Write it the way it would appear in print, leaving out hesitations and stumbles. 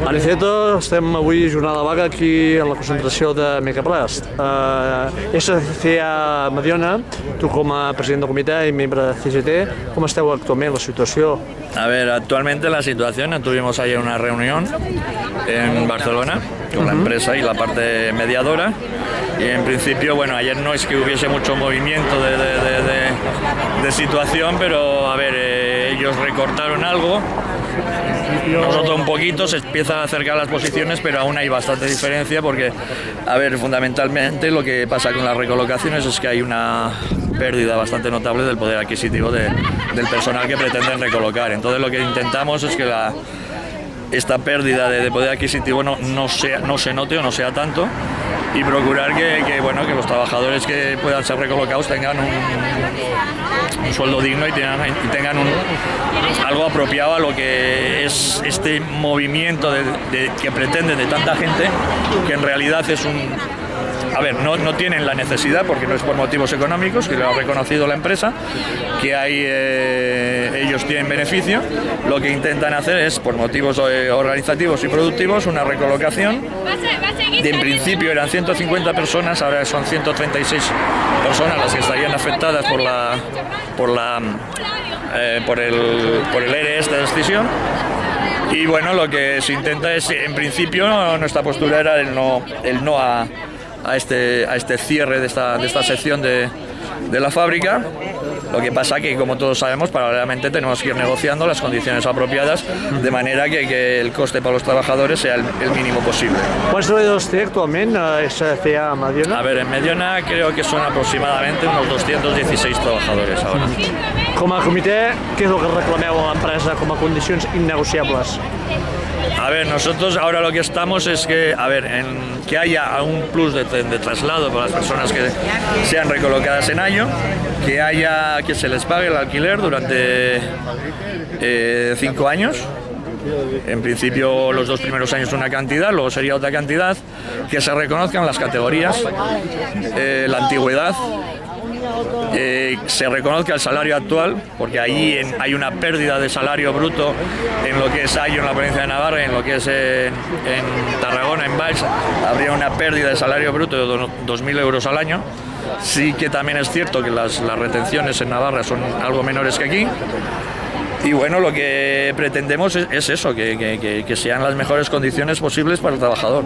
Aniceto, estem avui jornada de vaga aquí a la concentració de Megaplast. SCA Mediona, tu com a president del comitè i membre de CGT, com esteu actualment la situació? A ver, actualmente la situación, tuvimos ayer una reunión en Barcelona con la empresa y la parte mediadora y en principio, bueno, ayer no es que hubiese mucho movimiento de situación, pero a ver, ellos recortaron algo, nosotros un poquito, se empiezan a acercar las posiciones, pero aún hay bastante diferencia porque, a ver, fundamentalmente lo que pasa con las recolocaciones es que hay una pérdida bastante notable del poder adquisitivo del personal que pretenden recolocar. Entonces lo que intentamos es que esta pérdida de poder adquisitivo no se note o no sea tanto y procurar que los trabajadores que puedan ser recolocados tengan un sueldo digno y tengan algo apropiado a lo que es este movimiento que pretenden de tanta gente, que en realidad es a ver, no tienen la necesidad porque no es por motivos económicos, que lo ha reconocido la empresa, que ellos tienen beneficio. Lo que intentan hacer es, por motivos organizativos y productivos, una recolocación. En principio eran 150 personas, ahora son 136 personas las que estarían afectadas por el ERE esta decisión. Y bueno, lo que se intenta es, en principio, nuestra postura era el no a este cierre de esta sección de la fábrica. Lo que pasa que, como todos sabemos, paralelamente tenemos que ir negociando las condiciones apropiadas de manera que el coste para los trabajadores sea el mínimo posible. ¿Cuántos treballadors té actualment a SCA Mediona? A ver, en Mediona creo que son aproximadamente unos 216 trabajadores ahora. Com a comitè, què és el que reclameu a l'empresa com a condicions innegociables? A ver, nosotros ahora lo que estamos es que, que haya un plus de traslado para las personas que sean recolocadas en Ayo, que se les pague el alquiler durante 5 años. En principio los 2 primeros años una cantidad, luego sería otra cantidad, que se reconozcan las categorías, la antigüedad, se reconozca el salario actual, porque ahí hay una pérdida de salario bruto en lo que es Ayo, en la provincia de Navarra, en lo que es en Tarragona, en Valls, habría una pérdida de salario bruto de 2.000 euros al año. Sí que también es cierto que las retenciones en Navarra son algo menores que aquí. Y bueno, lo que pretendemos es eso, que sean las mejores condiciones posibles para el trabajador.